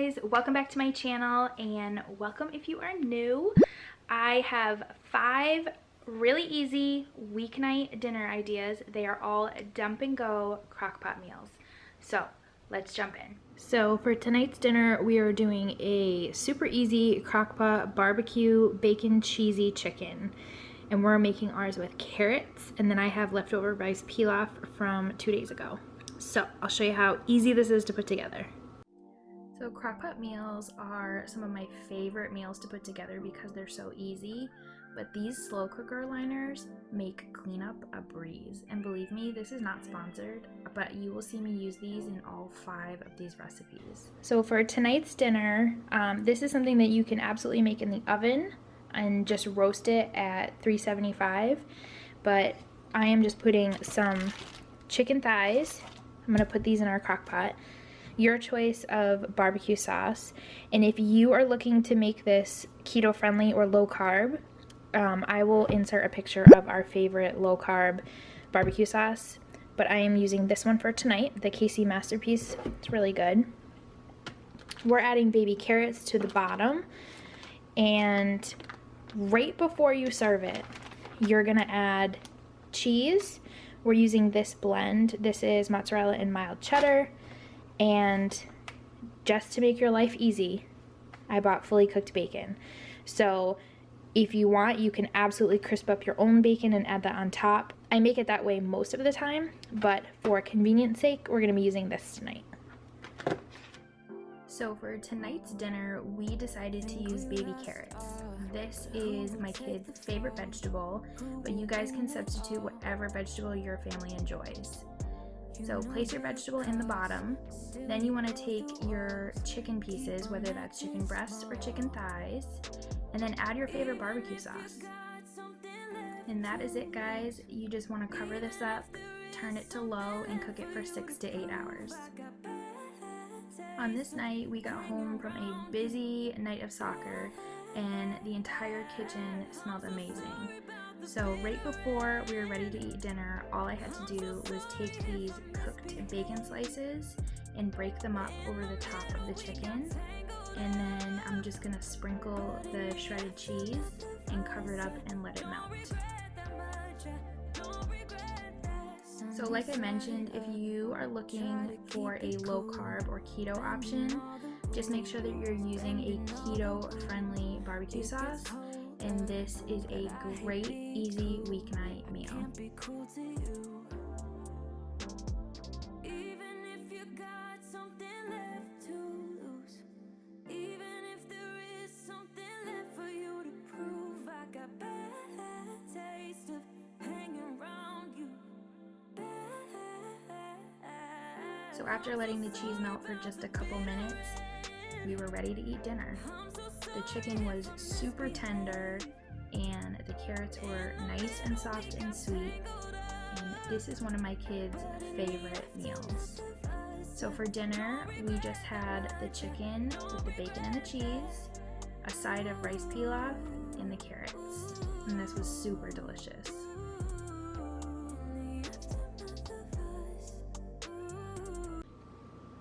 guys, welcome back to my channel and welcome if you are new. I have 5 really easy weeknight dinner ideas. They are all dump and go crockpot meals. So let's jump in. So for tonight's dinner, we are doing a super easy crockpot barbecue bacon cheesy chicken. And we're making ours with carrots, and then I have leftover rice pilaf from 2 days ago. So I'll show you how easy this is to put together. So crockpot meals are some of my favorite meals to put together because they're so easy, but these slow cooker liners make cleanup a breeze. And believe me, this is not sponsored, but you will see me use these in all 5 of these recipes. So for tonight's dinner, this is something that you can absolutely make in the oven and just roast it at 375, but I am just putting some chicken thighs. I'm gonna put these in our crock pot. Your choice of barbecue sauce, and if you are looking to make this keto friendly or low carb, I will insert a picture of our favorite low carb barbecue sauce, but I am using this one for tonight, the KC Masterpiece. It's really good. We're adding baby carrots to the bottom, and right before you serve it, you're gonna add cheese. We're using this blend. This is mozzarella and mild cheddar. And just to make your life easy, I bought fully cooked bacon. So if you want, you can absolutely crisp up your own bacon and add that on top. I make it that way most of the time, but for convenience sake, we're gonna be using this tonight. So for tonight's dinner, we decided to use baby carrots. This is my kid's favorite vegetable, but you guys can substitute whatever vegetable your family enjoys. So place your vegetable in the bottom. Then you want to take your chicken pieces, whether that's chicken breasts or chicken thighs, and then add your favorite barbecue sauce. And that is it, guys. You just want to cover this up, turn it to low, and cook it for 6 to 8 hours. On this night, we got home from a busy night of soccer, and the entire kitchen smelled amazing. So right before we were ready to eat dinner, all I had to do was take these cooked bacon slices and break them up over the top of the chicken. And then I'm just gonna sprinkle the shredded cheese and cover it up and let it melt. So like I mentioned, if you are looking for a low carb or keto option, just make sure that you're using a keto friendly barbecue sauce. And this is a great, easy weeknight meal. So after letting the cheese melt for just a couple minutes, we were ready to eat dinner. The chicken was super tender and the carrots were nice and soft and sweet, and this is one of my kids' favorite meals. So for dinner, we just had the chicken with the bacon and the cheese, a side of rice pilaf, and the carrots, and this was super delicious.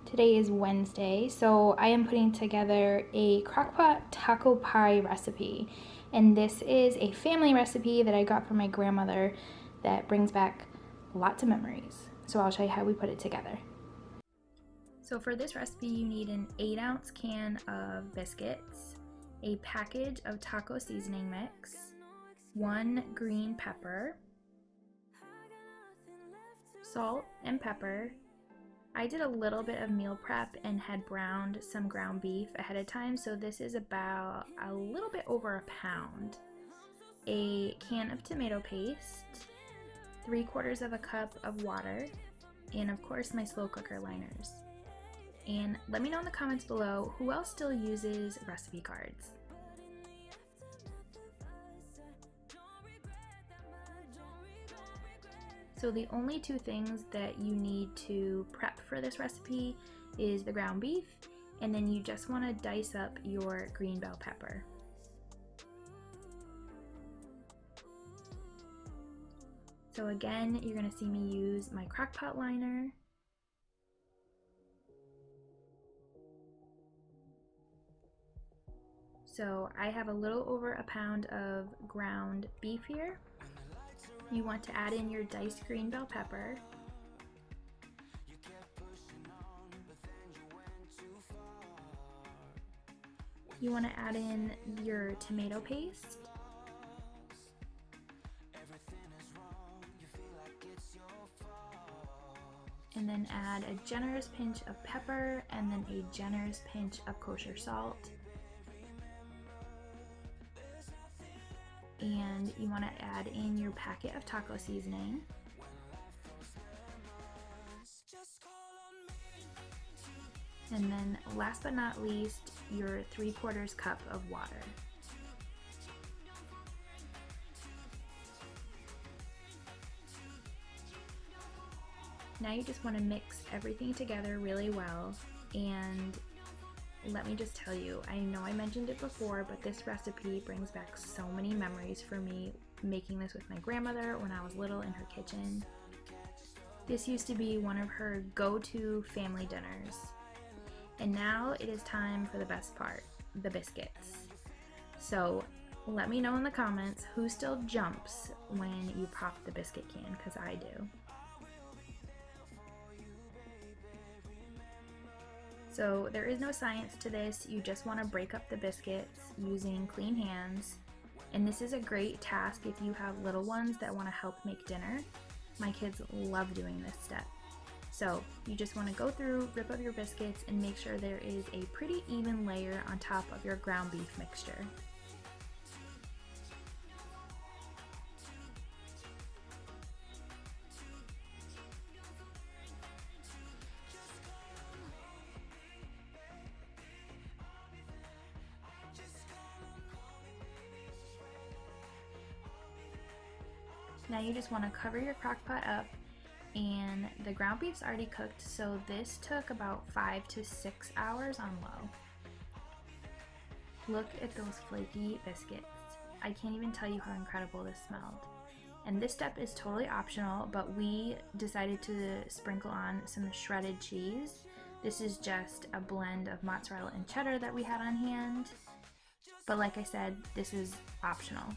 Today is Wednesday, so I am putting together a Crockpot Taco Pie recipe. And this is a family recipe that I got from my grandmother that brings back lots of memories. So I'll show you how we put it together. So for this recipe, you need an 8-ounce can of biscuits, a package of taco seasoning mix, 1 green pepper, salt and pepper. I did a little bit of meal prep and had browned some ground beef ahead of time, so this is about a little bit over a pound. A can of tomato paste, 3/4 of a cup of water, and of course my slow cooker liners. And let me know in the comments below who else still uses recipe cards. So the only 2 things that you need to prep for this recipe is the ground beef, and then you just want to dice up your green bell pepper. So again, you're going to see me use my crockpot liner, So I have a little over a pound of ground beef here. You want to add in your diced green bell pepper. You want to add in your tomato paste. And then add a generous pinch of pepper and then a generous pinch of kosher salt. And you want to add in your packet of taco seasoning. And then last but not least, your 3/4 cup of water. Now you just want to mix everything together really well, and let me just tell you, I know I mentioned it before, but this recipe brings back so many memories for me making this with my grandmother when I was little in her kitchen. This used to be one of her go-to family dinners. And now it is time for the best part, the biscuits. So let me know in the comments who still jumps when you pop the biscuit can, because I do. So there is no science to this, you just want to break up the biscuits using clean hands. And this is a great task if you have little ones that want to help make dinner. My kids love doing this step. So you just want to go through, rip up your biscuits, and make sure there is a pretty even layer on top of your ground beef mixture. Now you just want to cover your crock pot up, and the ground beef's already cooked, so this took about 5 to 6 hours on low. Look at those flaky biscuits. I can't even tell you how incredible this smelled. And this step is totally optional, but we decided to sprinkle on some shredded cheese. This is just a blend of mozzarella and cheddar that we had on hand. But like I said, this is optional.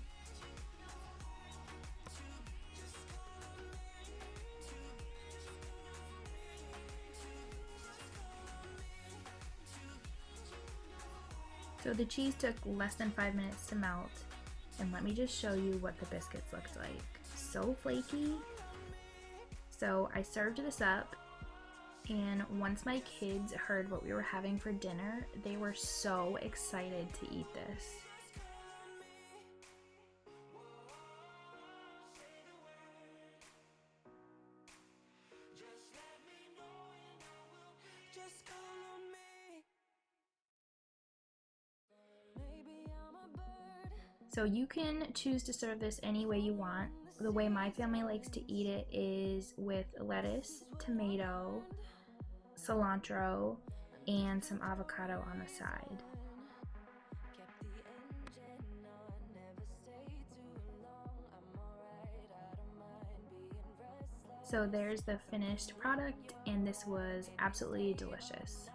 So the cheese took less than 5 minutes to melt, and let me just show you what the biscuits looked like. So flaky. So I served this up, and once my kids heard what we were having for dinner, they were so excited to eat this. So you can choose to serve this any way you want. The way my family likes to eat it is with lettuce, tomato, cilantro, and some avocado on the side. So there's the finished product, and this was absolutely delicious.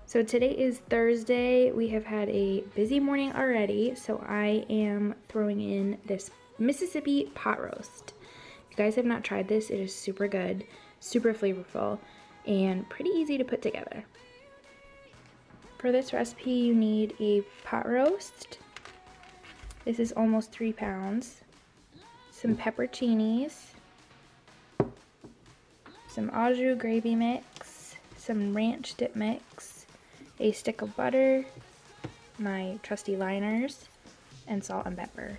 So today is Thursday. We have had a busy morning already, so I am throwing in this Mississippi pot roast. If you guys have not tried this, it is super good, super flavorful, and pretty easy to put together. For this recipe, you need a pot roast. This is almost 3 pounds. Some pepperoncinis, some au jus gravy mix, some ranch dip mix, a stick of butter, my trusty liners, and salt and pepper.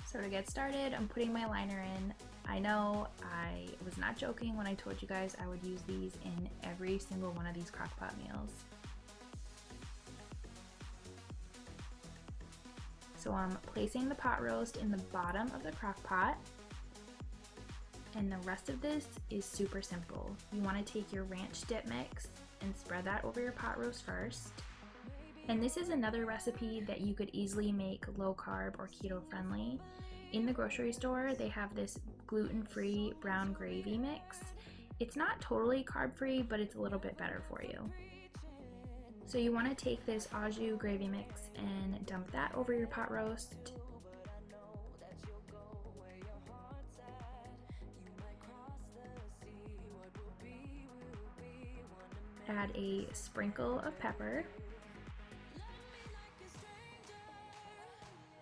So to get started, I'm putting my liner in. I know I was not joking when I told you guys I would use these in every single one of these crockpot meals. So I'm placing the pot roast in the bottom of the crock pot. And the rest of this is super simple. You want to take your ranch dip mix and spread that over your pot roast first. And this is another recipe that you could easily make low carb or keto friendly. In the grocery store, they have this gluten-free brown gravy mix, It's not totally carb-free, but it's a little bit better for you. So you want to take this au jus gravy mix and dump that over your pot roast. Add a sprinkle of pepper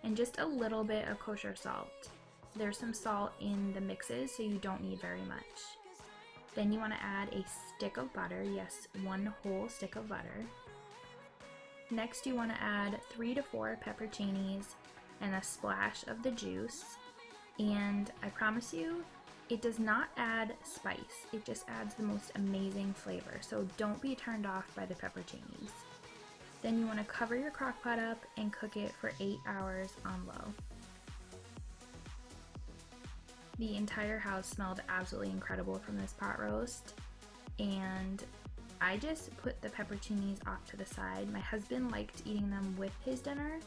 and just a little bit of kosher salt. There's some salt in the mixes, so you don't need very much. Then you want to add a stick of butter, yes, 1 whole stick of butter. Next you want to add 3 to 4 pepperoncinis and a splash of the juice. And I promise you, it does not add spice, it just adds the most amazing flavor, so don't be turned off by the pepperoncinis. Then you want to cover your crock pot up and cook it for 8 hours on low. The entire house smelled absolutely incredible from this pot roast, and I just put the pepperoncinis off to the side. My husband liked eating them with his dinner,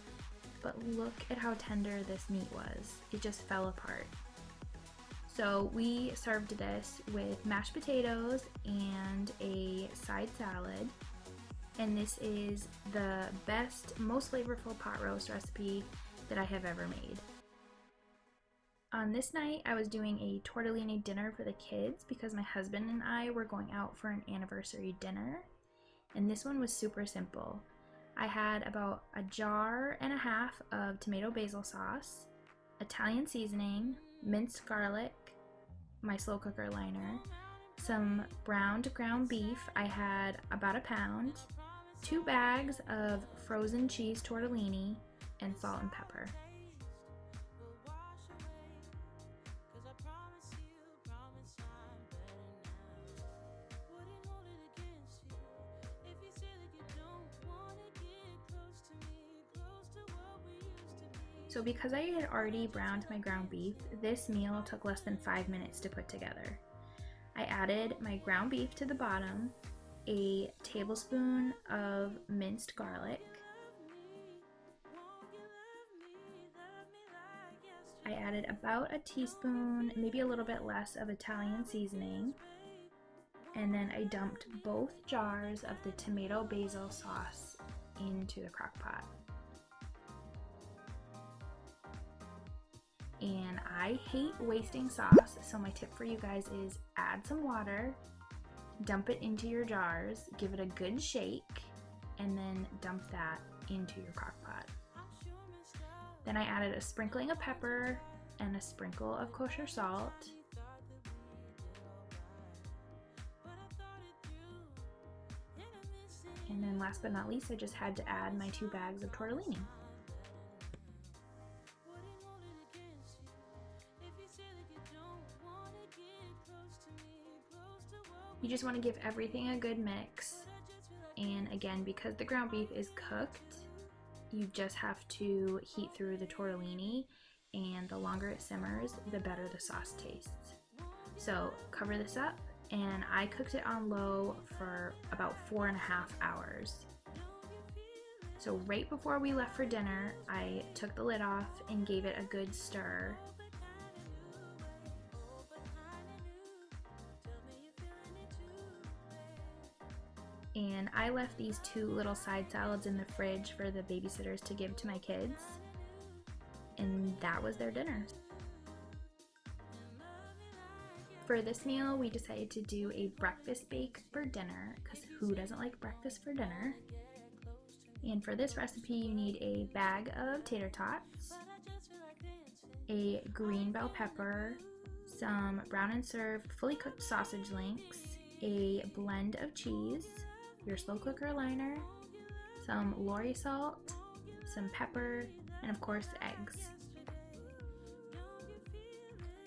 but look at how tender this meat was. It just fell apart. So we served this with mashed potatoes and a side salad, and this is the best, most flavorful pot roast recipe that I have ever made. On this night, I was doing a tortellini dinner for the kids because my husband and I were going out for an anniversary dinner, and this one was super simple. I had about a jar and a half of tomato basil sauce, Italian seasoning, minced garlic, my slow cooker liner, some browned ground beef. I had about a pound, 2 bags of frozen cheese tortellini, and salt and pepper. So because I had already browned my ground beef, this meal took less than 5 minutes to put together. I added my ground beef to the bottom, a tablespoon of minced garlic. I added about a teaspoon, maybe a little bit less, of Italian seasoning. And then I dumped both jars of the tomato basil sauce into the crock pot. And I hate wasting sauce, so my tip for you guys is add some water, dump it into your jars, give it a good shake, and then dump that into your crock pot. Then I added a sprinkling of pepper and a sprinkle of kosher salt. And then last but not least, I just had to add my 2 bags of tortellini. You just want to give everything a good mix, and again, because the ground beef is cooked, you just have to heat through the tortellini, and the longer it simmers, the better the sauce tastes. So cover this up, and I cooked it on low for about 4.5 hours. So right before we left for dinner, I took the lid off and gave it a good stir. And I left these 2 little side salads in the fridge for the babysitters to give to my kids. And that was their dinner. For this meal, we decided to do a breakfast bake for dinner, because who doesn't like breakfast for dinner? And for this recipe, you need a bag of tater tots, a green bell pepper, some brown and served fully cooked sausage links, a blend of cheese, your slow cooker liner, some Lorry salt, some pepper, and of course eggs.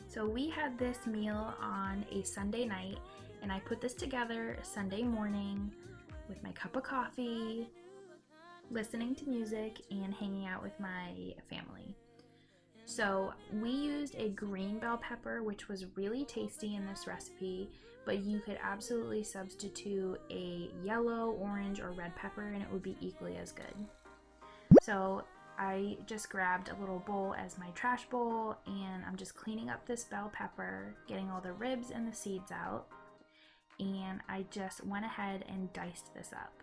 So we had this meal on a Sunday night, and I put this together Sunday morning with my cup of coffee, listening to music, and hanging out with my family. So we used a green bell pepper, which was really tasty in this recipe, but you could absolutely substitute a yellow, orange, or red pepper and it would be equally as good. So I just grabbed a little bowl as my trash bowl, and I'm just cleaning up this bell pepper, getting all the ribs and the seeds out. and I just went ahead and diced this up.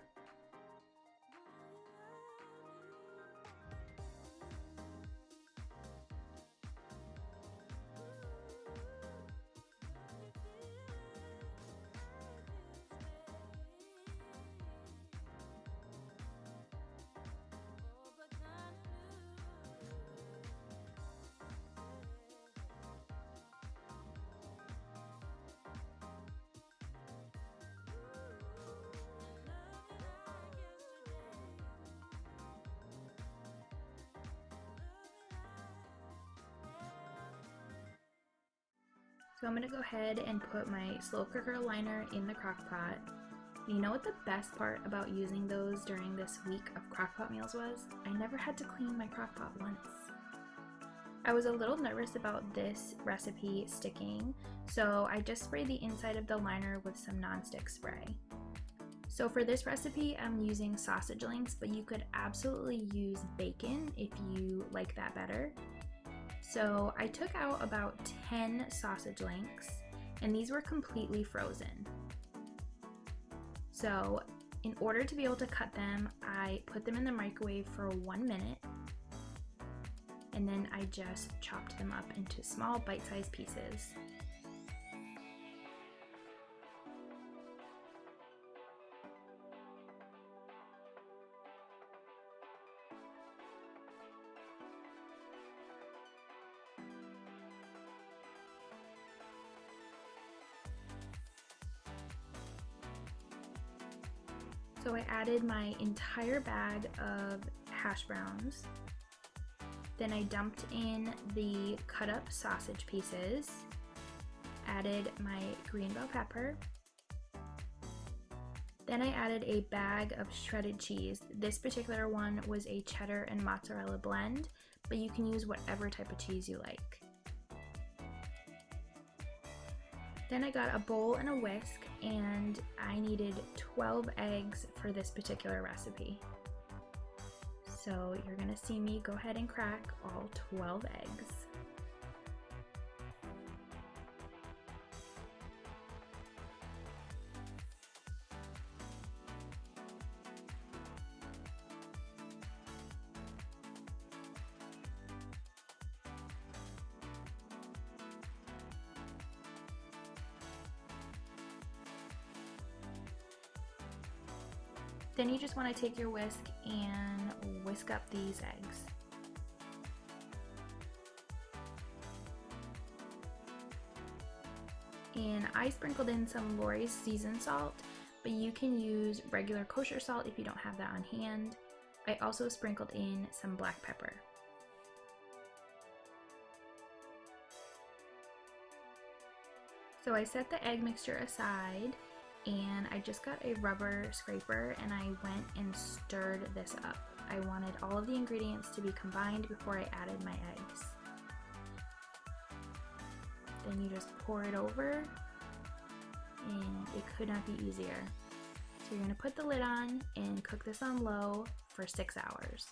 So I'm going to go ahead and put my slow cooker liner in the crock pot. You know what the best part about using those during this week of crockpot meals was? I never had to clean my crock pot once. I was a little nervous about this recipe sticking, so I just sprayed the inside of the liner with some nonstick spray. So for this recipe, I'm using sausage links, but you could absolutely use bacon if you like that better. So I took out about 10 sausage links, and these were completely frozen. So in order to be able to cut them, I put them in the microwave for 1 minute, and then I just chopped them up into small bite-sized pieces. So I added my entire bag of hash browns. Then I dumped in the cut up sausage pieces, added my green bell pepper. Then I added a bag of shredded cheese. This particular one was a cheddar and mozzarella blend, but you can use whatever type of cheese you like. Then I got a bowl and a whisk, and I needed 12 eggs for this particular recipe. So you're gonna see me go ahead and crack all 12 eggs. Then you just want to take your whisk and whisk up these eggs. And I sprinkled in some Lori's seasoned salt, but you can use regular kosher salt if you don't have that on hand. I also sprinkled in some black pepper. So I set the egg mixture aside, and I just got a rubber scraper and I went and stirred this up. I wanted all of the ingredients to be combined before I added my eggs. Then you just pour it over, and it could not be easier. So you're going to put the lid on and cook this on low for 6 hours.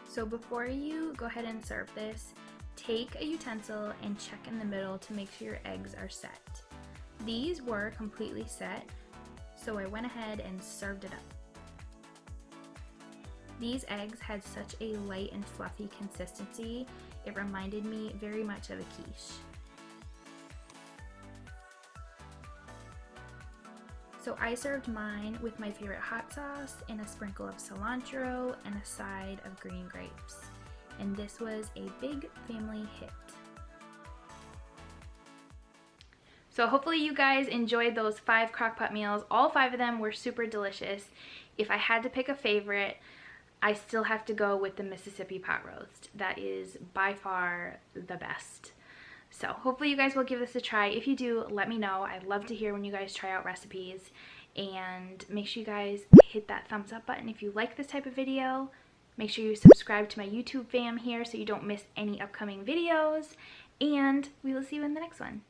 So before you go ahead and serve this, take a utensil and check in the middle to make sure your eggs are set. These were completely set, so I went ahead and served it up. These eggs had such a light and fluffy consistency, it reminded me very much of a quiche. So I served mine with my favorite hot sauce and a sprinkle of cilantro and a side of green grapes. And this was a big family hit. So hopefully you guys enjoyed those 5 crockpot meals. All 5 of them were super delicious. If I had to pick a favorite, I still have to go with the Mississippi pot roast. That is by far the best. So hopefully you guys will give this a try. If you do, let me know. I'd love to hear when you guys try out recipes. And make sure you guys hit that thumbs up button if you like this type of video. Make sure you subscribe to my YouTube fam here so you don't miss any upcoming videos. And we will see you in the next one.